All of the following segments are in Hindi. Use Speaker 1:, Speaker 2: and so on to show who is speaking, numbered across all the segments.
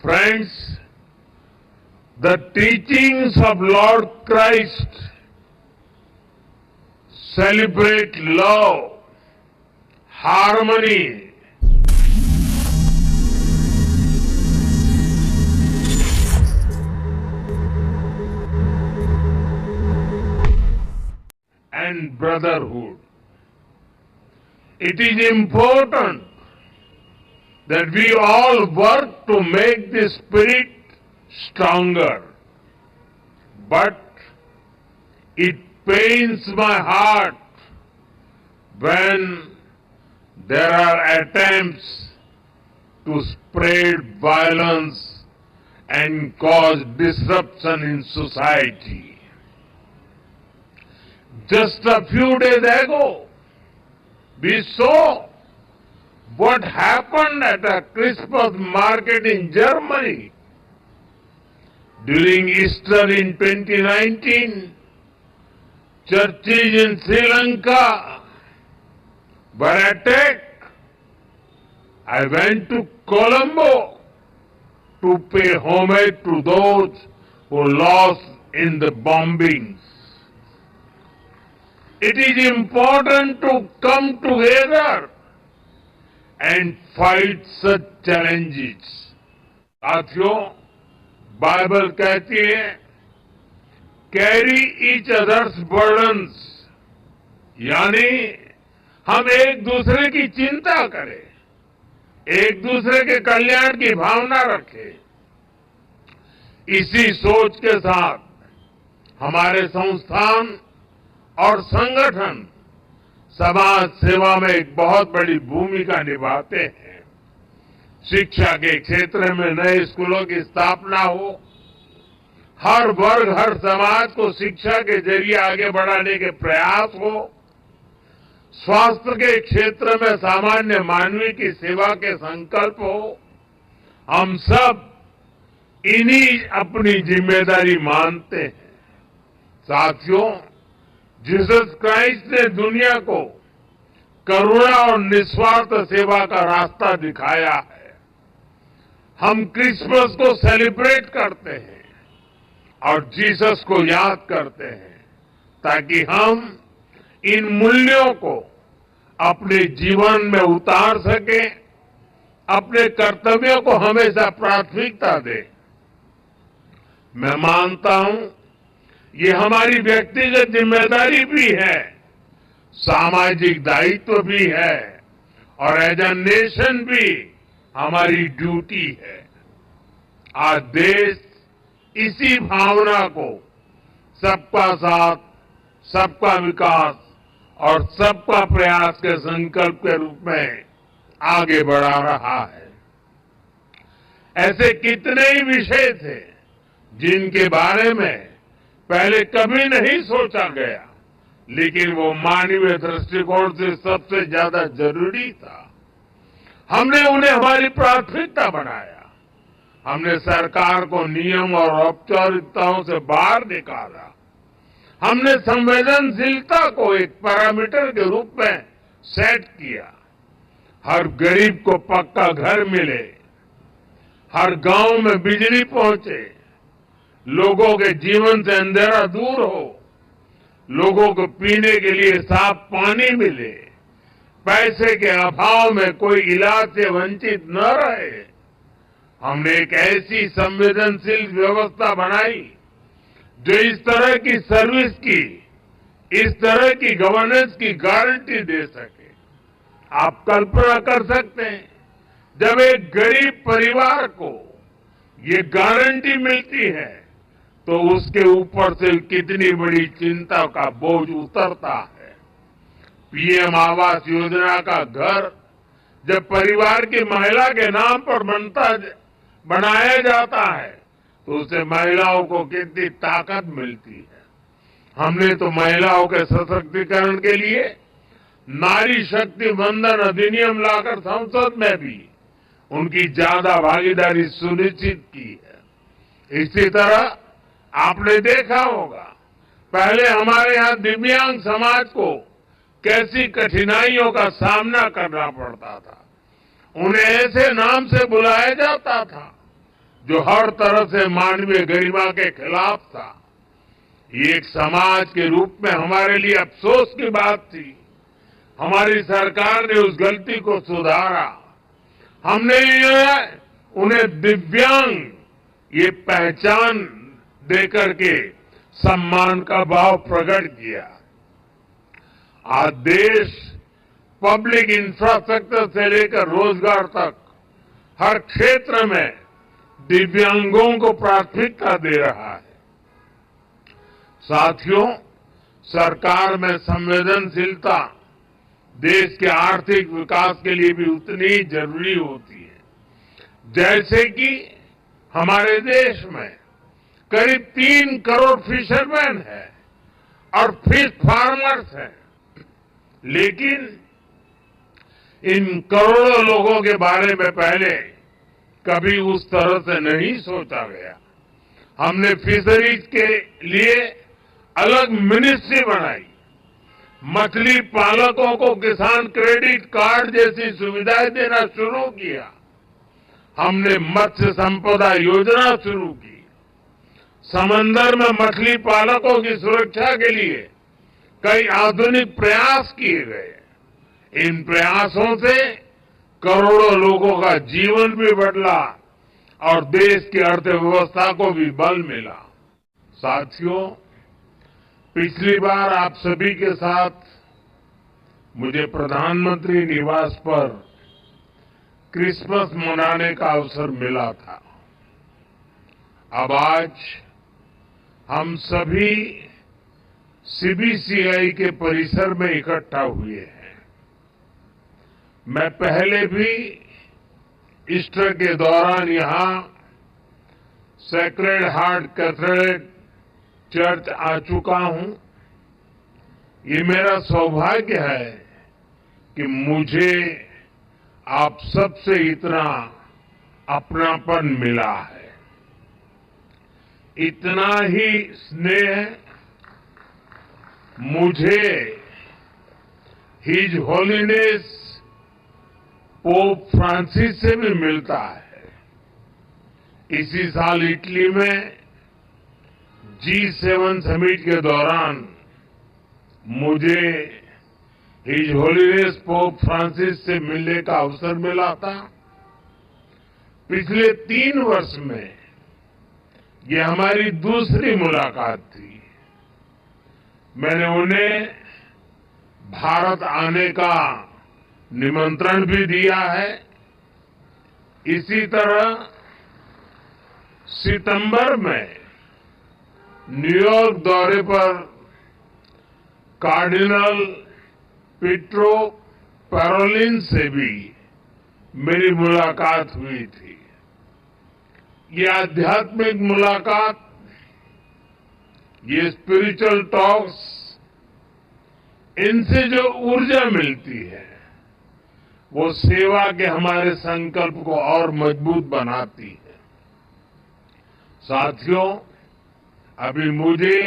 Speaker 1: Friends, the teachings of Lord Christ celebrate love, harmony, and brotherhood. It is important that we all work to make this spirit stronger. But it pains my heart when there are attempts to spread violence and cause disruption in society. Just a few days ago, we saw what happened at a Christmas market in Germany. During Easter in 2019, churches in Sri Lanka were attacked. I went to Colombo to pay homage to those who lost in the bombings. It is important to come together and fight such challenges. साथियों, बाइबल कहती है, कैरी ईच अदर्स बर्डन्स, यानी हम एक दूसरे की चिंता करें, एक दूसरे के कल्याण की भावना रखें। इसी सोच के साथ हमारे संस्थान और संगठन समाज सेवा में एक बहुत बड़ी भूमिका निभाते हैं। शिक्षा के क्षेत्र में नए स्कूलों की स्थापना हो, हर वर्ग हर समाज को शिक्षा के जरिए आगे बढ़ाने के प्रयास हो, स्वास्थ्य के क्षेत्र में सामान्य मानवीय की सेवा के संकल्प हो, हम सब इन्हीं अपनी जिम्मेदारी मानते हैं। साथियों, जीसस क्राइस्ट ने दुनिया को करुणा और निस्वार्थ सेवा का रास्ता दिखाया है। हम क्रिसमस को सेलिब्रेट करते हैं और जीसस को याद करते हैं ताकि हम इन मूल्यों को अपने जीवन में उतार सकें, अपने कर्तव्यों को हमेशा प्राथमिकता दें। मैं मानता हूं ये हमारी व्यक्तिगत जिम्मेदारी भी है, सामाजिक दायित्व भी है और एज ए नेशन भी हमारी ड्यूटी है। आज देश इसी भावना को सबका साथ, सबका विकास और सबका प्रयास के संकल्प के रूप में आगे बढ़ा रहा है। ऐसे कितने ही विषय थे जिनके बारे में पहले कभी नहीं सोचा गया, लेकिन वो मानवीय दृष्टिकोण से सबसे ज्यादा जरूरी था। हमने उन्हें हमारी प्राथमिकता बनाया। हमने सरकार को नियम और औपचारिकताओं से बाहर निकाला। हमने संवेदनशीलता को एक पैरामीटर के रूप में सेट किया। हर गरीब को पक्का घर मिले, हर गांव में बिजली पहुंचे, लोगों के जीवन से अंधेरा दूर हो, लोगों को पीने के लिए साफ पानी मिले, पैसे के अभाव में कोई इलाज से वंचित न रहे। हमने एक ऐसी संवेदनशील व्यवस्था बनाई जो इस तरह की सर्विस की, इस तरह की गवर्नेंस की गारंटी दे सके। आप कल्पना कर सकते हैं, जब एक गरीब परिवार को ये गारंटी मिलती है तो उसके ऊपर से कितनी बड़ी चिंता का बोझ उतरता है। पीएम आवास योजना का घर जब परिवार की महिला के नाम पर बनाया जाता है तो उसे महिलाओं को कितनी ताकत मिलती है। हमने तो महिलाओं के सशक्तिकरण के लिए नारी शक्ति वंदन अधिनियम लाकर संसद में भी उनकी ज्यादा भागीदारी सुनिश्चित की है। इसी तरह आपने देखा होगा, पहले हमारे यहाँ दिव्यांग समाज को कैसी कठिनाइयों का सामना करना पड़ता था। उन्हें ऐसे नाम से बुलाया जाता था जो हर तरह से मानवीय गरिमा के खिलाफ था, ये एक समाज के रूप में हमारे लिए अफसोस की बात थी। हमारी सरकार ने उस गलती को सुधारा। हमने उन्हें दिव्यांग ये पहचान देकर के सम्मान का भाव प्रकट किया। आज देश पब्लिक इंफ्रास्ट्रक्चर से लेकर रोजगार तक हर क्षेत्र में दिव्यांगों को प्राथमिकता दे रहा है। साथियों, सरकार में संवेदनशीलता देश के आर्थिक विकास के लिए भी उतनी ही जरूरी होती है। जैसे कि हमारे देश में करीब 3 करोड़ फिशरमैन हैं और फिश फार्मर्स हैं, लेकिन इन करोड़ों लोगों के बारे में पहले कभी उस तरह से नहीं सोचा गया। हमने फिशरीज के लिए अलग मिनिस्ट्री बनाई, मछली पालकों को किसान क्रेडिट कार्ड जैसी सुविधाएं देना शुरू किया, हमने मत्स्य संपदा योजना शुरू की, समंदर में मछली पालकों की सुरक्षा के लिए कई आधुनिक प्रयास किए गए। इन प्रयासों से करोड़ों लोगों का जीवन भी बदला और देश की अर्थव्यवस्था को भी बल मिला। साथियों, पिछली बार आप सभी के साथ मुझे प्रधानमंत्री निवास पर क्रिसमस मनाने का अवसर मिला था। अब आज हम सभी सीबीसीआई के परिसर में इकट्ठा हुए हैं। मैं पहले भी ईस्टर के दौरान यहां सेक्रेड हार्ट कैथेड्रल चर्च आ चुका हूं। ये मेरा सौभाग्य है कि मुझे आप सबसे इतना अपनापन मिला है, इतना ही स्नेह मुझे हिज होलीनेस पोप फ्रांसिस से भी मिलता है। इसी साल इटली में G7 समिट के दौरान मुझे हिज होलीनेस पोप फ्रांसिस से मिलने का अवसर मिला था। पिछले 3 वर्ष में ये हमारी दूसरी मुलाकात थी। मैंने उन्हें भारत आने का निमंत्रण भी दिया है। इसी तरह सितंबर में न्यूयॉर्क दौरे पर कार्डिनल पीट्रो पैरोलिन से भी मेरी मुलाकात हुई थी। ये आध्यात्मिक मुलाकात, ये स्पिरिचुअल टॉक्स, इनसे जो ऊर्जा मिलती है वो सेवा के हमारे संकल्प को और मजबूत बनाती है। साथियों, अभी मुझे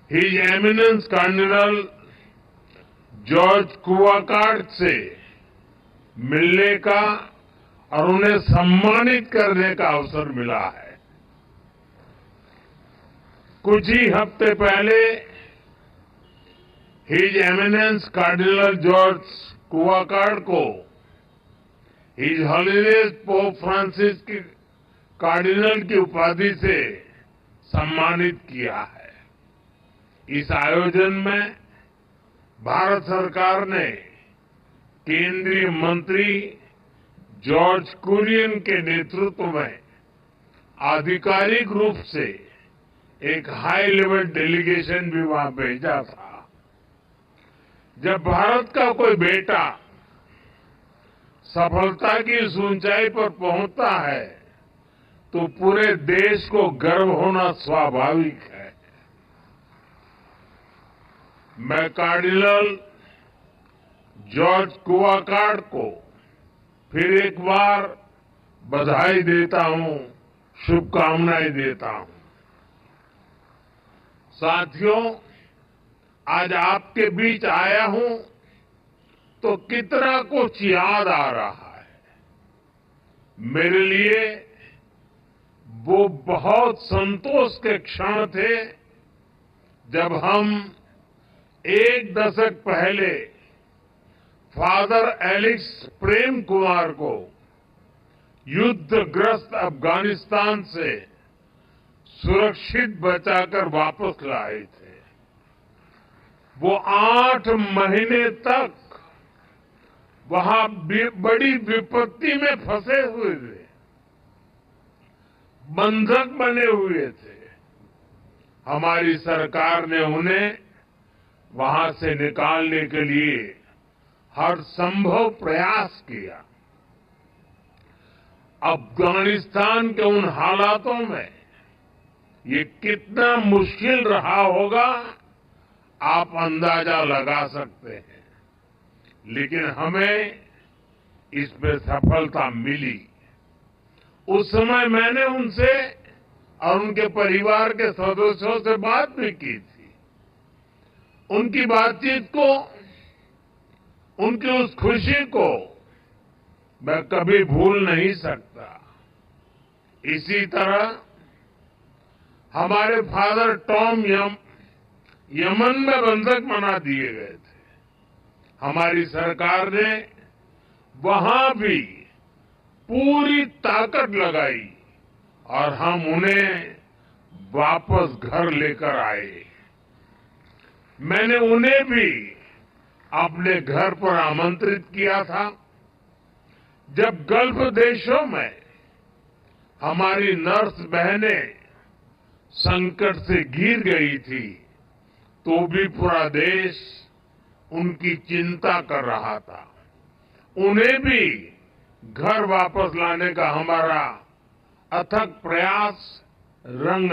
Speaker 1: हिज एमिनेंस कार्डिनल जॉर्ज कुवाकार्ड से मिलने का और उन्हें सम्मानित करने का अवसर मिला है। कुछ ही हफ्ते पहले हिज एमिनेंस कार्डिनल जॉर्ज कुवाकार्ड को हिज होलीनेस पोप फ्रांसिस की कार्डिनल की उपाधि से सम्मानित किया है। इस आयोजन में भारत सरकार ने केंद्रीय मंत्री जॉर्ज कुरियन के नेतृत्व में आधिकारिक रूप से एक हाई लेवल डेलीगेशन भी वहां भेजा था। जब भारत का कोई बेटा सफलता की इस ऊंचाई पर पहुंचता है तो पूरे देश को गर्व होना स्वाभाविक है। मैं कार्डिनल जॉर्ज कुवाकार्ड को फिर एक बार बधाई देता हूं, शुभकामनाएं देता हूं। साथियों, आज आपके बीच आया हूं तो कितना कुछ याद आ रहा है। मेरे लिए वो बहुत संतोष के क्षण थे जब हम एक दशक पहले फादर एलिक्स प्रेम कुमार को युद्धग्रस्त अफगानिस्तान से सुरक्षित बचाकर वापस लाए थे। वो 8 महीने तक वहां बड़ी विपत्ति में फंसे हुए थे, बंधक बने हुए थे। हमारी सरकार ने उन्हें वहां से निकालने के लिए हर संभव प्रयास किया। अफगानिस्तान के उन हालातों में ये कितना मुश्किल रहा होगा आप अंदाजा लगा सकते हैं, लेकिन हमें इसमें सफलता मिली। उस समय मैंने उनसे और उनके परिवार के सदस्यों से बात भी की थी। उनकी बातचीत को, उनकी उस खुशी को मैं कभी भूल नहीं सकता। इसी तरह हमारे फादर टॉम यमन में बंधक बना दिए गए थे। हमारी सरकार ने वहां भी पूरी ताकत लगाई और हम उन्हें वापस घर लेकर आए। मैंने उन्हें भी अपने घर पर आमंत्रित किया था। जब गल्फ देशों में हमारी नर्स बहनें संकट से घिर गई थी, तो भी पूरा देश उनकी चिंता कर रहा था। उन्हें भी घर वापस लाने का हमारा अथक प्रयास रंग